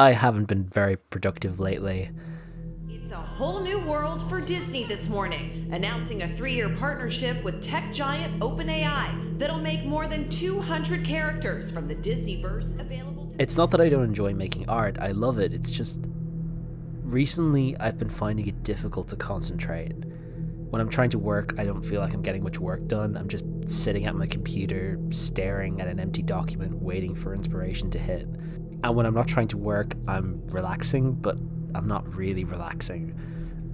I haven't been very productive lately. It's a whole new world for Disney this morning, announcing a 3-year partnership with tech giant OpenAI that'll make more than 200 characters from the Disneyverse available to... It's not that I don't enjoy making art, I love it, it's just... Recently, I've been finding it difficult to concentrate. When I'm trying to work, I don't feel like I'm getting much work done. I'm just sitting at my computer, staring at an empty document, waiting for inspiration to hit. And when I'm not trying to work, I'm relaxing, but I'm not really relaxing.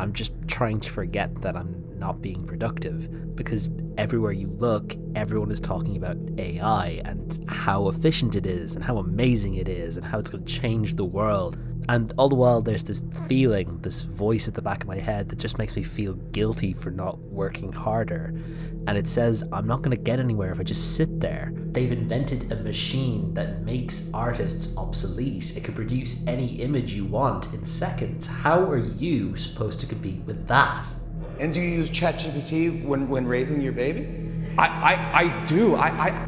I'm just trying to forget that I'm not being productive, because everywhere you look, everyone is talking about AI and how efficient it is and how amazing it is and how it's going to change the world. And all the while there's this feeling, this voice at the back of my head that just makes me feel guilty for not working harder. And it says, I'm not going to get anywhere if I just sit there. They've invented a machine that makes artists obsolete. It can produce any image you want in seconds. How are you supposed to compete with that? And do you use ChatGPT when raising your baby? I do.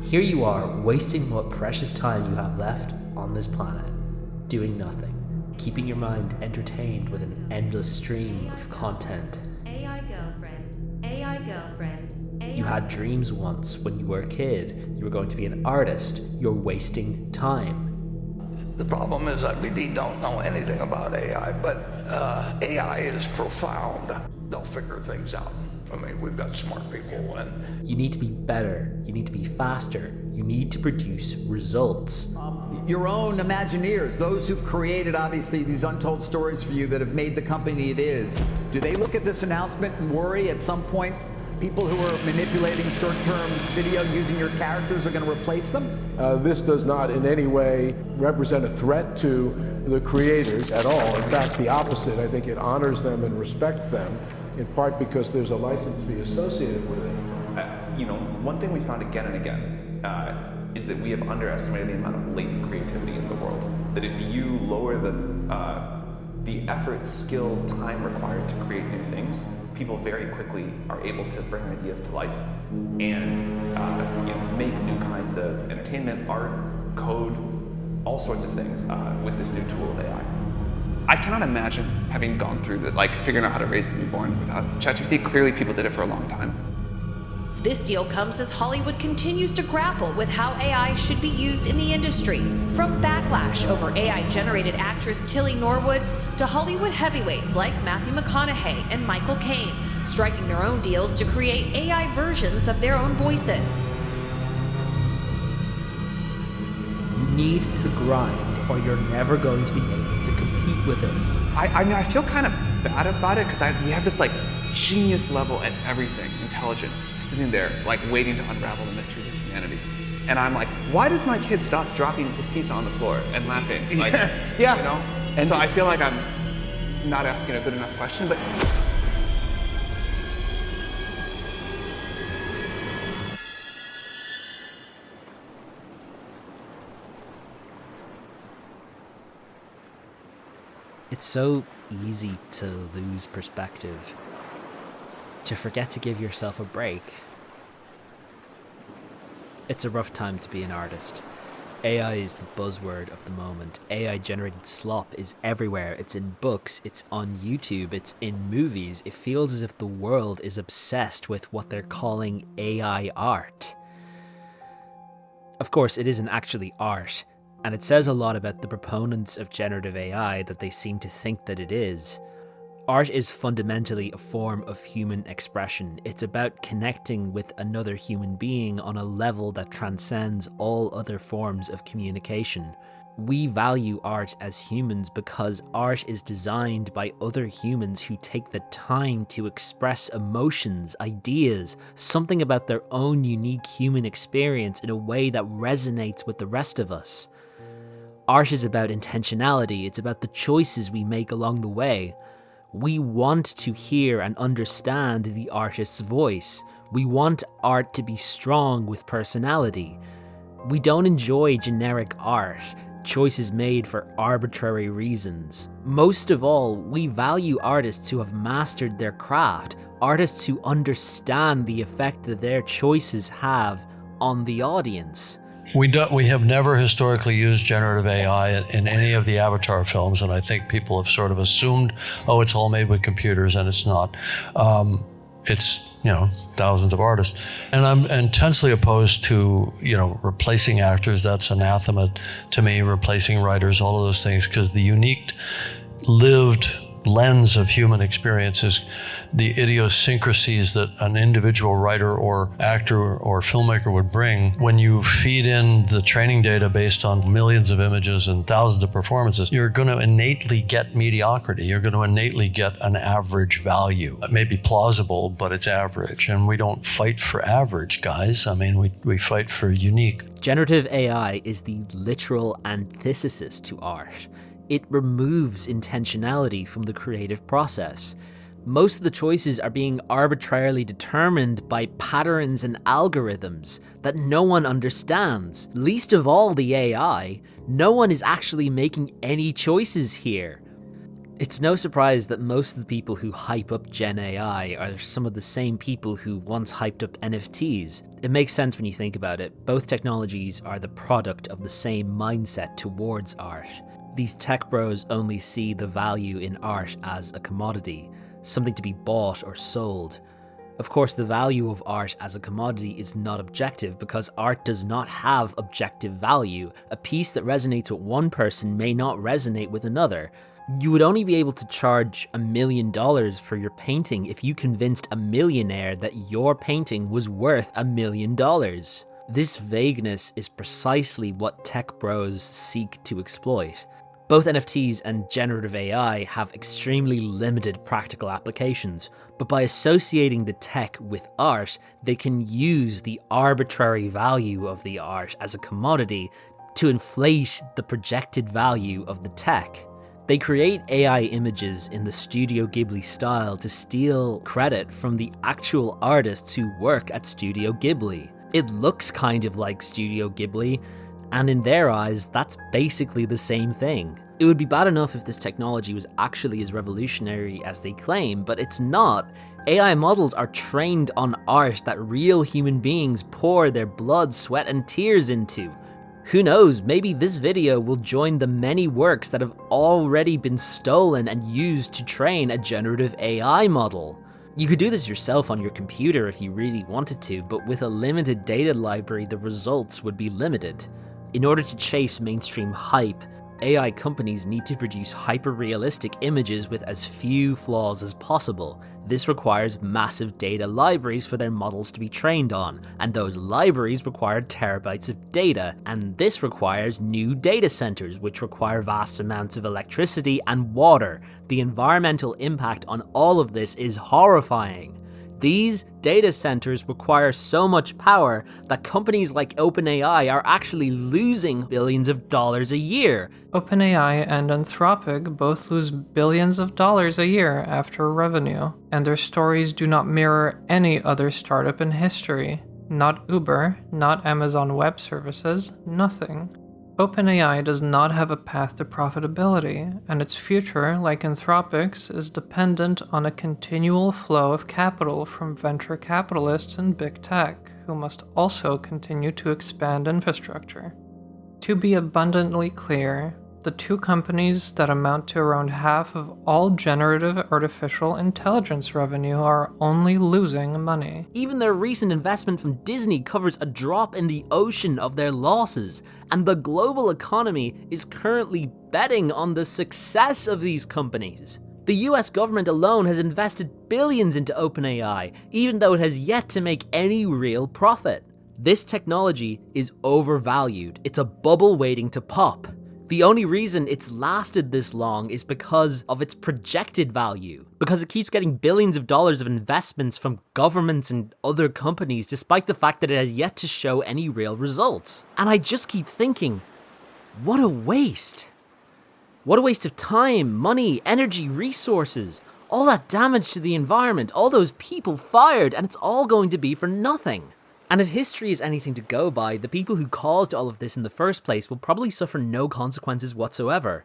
Here you are, wasting what precious time you have left on this planet, doing nothing, keeping your mind entertained with an endless stream of content. AI girlfriend, AI girlfriend, AI... You had dreams once when you were a kid. You were going to be an artist. You're wasting time. The problem is I really don't know anything about AI, but AI is profound. They'll figure things out. I mean, we've got smart people, and... You need to be better. You need to be faster. You need to produce results. Your own Imagineers, those who've created, obviously, these untold stories for you that have made the company it is, do they look at this announcement and worry at some point people who are manipulating short-term video using your characters are going to replace them? This does not in any way represent a threat to the creators at all. In fact, the opposite. I think it honors them and respects them, in part because there's a license fee associated with it. One thing we found again and again is that we have underestimated the amount of latent creativity in the world. That if you lower the effort, skill, time required to create new things, people very quickly are able to bring ideas to life and make new kinds of entertainment, art, code, all sorts of things with this new tool of AI. I cannot imagine having gone through figuring out how to raise a newborn without ChatGPT. Clearly, people did it for a long time. This deal comes as Hollywood continues to grapple with how AI should be used in the industry, from backlash over AI-generated actress Tilly Norwood to Hollywood heavyweights like Matthew McConaughey and Michael Caine, striking their own deals to create AI versions of their own voices. You need to grind, or you're never going to be able to compete with it. I feel kind of bad about it because we have this genius level at everything, intelligence, sitting there waiting to unravel the mysteries of humanity. And I'm like, why does my kid stop dropping his pizza on the floor and laughing? Yeah. And so I feel like I'm not asking a good enough question, but it's so easy to lose perspective, to forget to give yourself a break. It's a rough time to be an artist. AI is the buzzword of the moment. AI-generated slop is everywhere. It's in books, it's on YouTube, it's in movies. It feels as if the world is obsessed with what they're calling AI art. Of course, it isn't actually art, and it says a lot about the proponents of generative AI that they seem to think that it is. Art is fundamentally a form of human expression. It's about connecting with another human being on a level that transcends all other forms of communication. We value art as humans because art is designed by other humans who take the time to express emotions, ideas, something about their own unique human experience in a way that resonates with the rest of us. Art is about intentionality. It's about the choices we make along the way. We want to hear and understand the artist's voice. We want art to be strong with personality. We don't enjoy generic art, choices made for arbitrary reasons. Most of all, we value artists who have mastered their craft, artists who understand the effect that their choices have on the audience. We have never historically used generative AI in any of the Avatar films, and I think people have sort of assumed, oh, it's all made with computers, and it's not. It's, thousands of artists. And I'm intensely opposed to, replacing actors. That's anathema to me, replacing writers, all of those things, because the unique lived lens of human experiences, the idiosyncrasies that an individual writer or actor or filmmaker would bring, when you feed in the training data based on millions of images and thousands of performances, you're going to innately get mediocrity. You're going to innately get an average value. It may be plausible, but it's average. And we don't fight for average, guys. I mean, we fight for unique. Generative AI is the literal antithesis to art. It removes intentionality from the creative process. Most of the choices are being arbitrarily determined by patterns and algorithms that no one understands. Least of all the AI, no one is actually making any choices here. It's no surprise that most of the people who hype up Gen AI are some of the same people who once hyped up NFTs. It makes sense when you think about it. Both technologies are the product of the same mindset towards art. These tech bros only see the value in art as a commodity, something to be bought or sold. Of course, the value of art as a commodity is not objective because art does not have objective value. A piece that resonates with one person may not resonate with another. You would only be able to charge $1 million for your painting if you convinced a millionaire that your painting was worth $1 million. This vagueness is precisely what tech bros seek to exploit. Both NFTs and generative AI have extremely limited practical applications, but by associating the tech with art, they can use the arbitrary value of the art as a commodity to inflate the projected value of the tech. They create AI images in the Studio Ghibli style to steal credit from the actual artists who work at Studio Ghibli. It looks kind of like Studio Ghibli, and in their eyes, that's basically the same thing. It would be bad enough if this technology was actually as revolutionary as they claim, but it's not. AI models are trained on art that real human beings pour their blood, sweat, and tears into. Who knows, maybe this video will join the many works that have already been stolen and used to train a generative AI model. You could do this yourself on your computer if you really wanted to, but with a limited data library, the results would be limited. In order to chase mainstream hype, AI companies need to produce hyper-realistic images with as few flaws as possible. This requires massive data libraries for their models to be trained on, and those libraries require terabytes of data, and this requires new data centers, which require vast amounts of electricity and water. The environmental impact on all of this is horrifying. These data centers require so much power that companies like OpenAI are actually losing billions of dollars a year. OpenAI and Anthropic both lose billions of dollars a year after revenue, and their stories do not mirror any other startup in history. Not Uber, not Amazon Web Services, nothing. OpenAI does not have a path to profitability, and its future, like Anthropic's, is dependent on a continual flow of capital from venture capitalists and big tech, who must also continue to expand infrastructure. To be abundantly clear, the two companies that amount to around half of all generative artificial intelligence revenue are only losing money. Even their recent investment from Disney covers a drop in the ocean of their losses, and the global economy is currently betting on the success of these companies. The US government alone has invested billions into OpenAI, even though it has yet to make any real profit. This technology is overvalued. It's a bubble waiting to pop. The only reason it's lasted this long is because of its projected value, because it keeps getting billions of dollars of investments from governments and other companies despite the fact that it has yet to show any real results. And I just keep thinking, what a waste. What a waste of time, money, energy, resources, all that damage to the environment, all those people fired, and it's all going to be for nothing. And if history is anything to go by, the people who caused all of this in the first place will probably suffer no consequences whatsoever.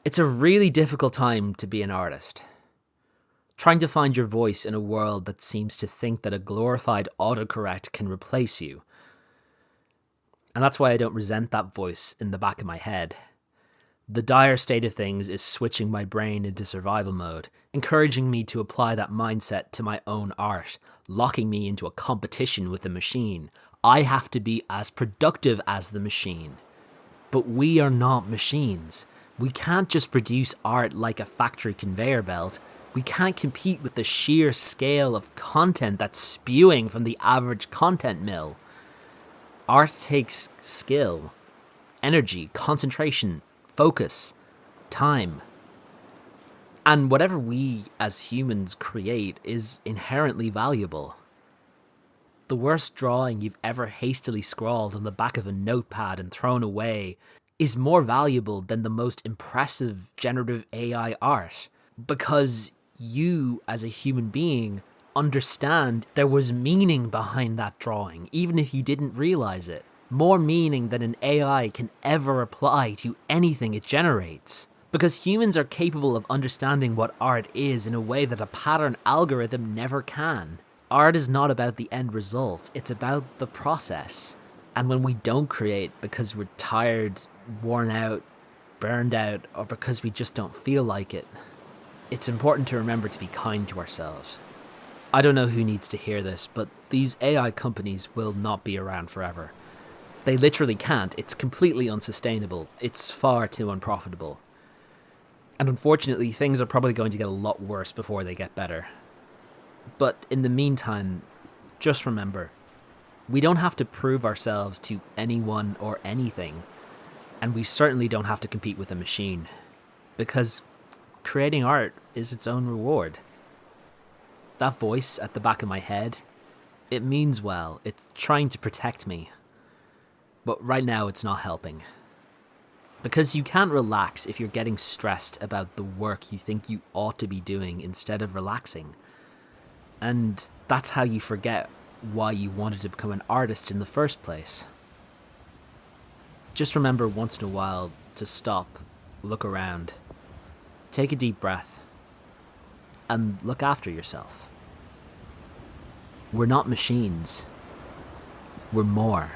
It's a really difficult time to be an artist. Trying to find your voice in a world that seems to think that a glorified autocorrect can replace you. And that's why I don't resent that voice in the back of my head. The dire state of things is switching my brain into survival mode, encouraging me to apply that mindset to my own art, locking me into a competition with the machine. I have to be as productive as the machine. But we are not machines. We can't just produce art like a factory conveyor belt. We can't compete with the sheer scale of content that's spewing from the average content mill. Art takes skill, energy, concentration, focus, time. And whatever we as humans create is inherently valuable. The worst drawing you've ever hastily scrawled on the back of a notepad and thrown away is more valuable than the most impressive generative AI art, because you, as a human being, understand there was meaning behind that drawing, even if you didn't realize it. More meaning than an AI can ever apply to anything it generates. Because humans are capable of understanding what art is in a way that a pattern algorithm never can. Art is not about the end result, it's about the process. And when we don't create because we're tired, worn out, burned out, or because we just don't feel like it, it's important to remember to be kind to ourselves. I don't know who needs to hear this, but these AI companies will not be around forever. They literally can't. It's completely unsustainable. It's far too unprofitable. And unfortunately, things are probably going to get a lot worse before they get better. But in the meantime, just remember, we don't have to prove ourselves to anyone or anything. And we certainly don't have to compete with a machine. Because creating art is its own reward. That voice at the back of my head, it means well. It's trying to protect me. But right now it's not helping. Because you can't relax if you're getting stressed about the work you think you ought to be doing instead of relaxing. And that's how you forget why you wanted to become an artist in the first place. Just remember once in a while to stop, look around, take a deep breath, and look after yourself. We're not machines. We're more.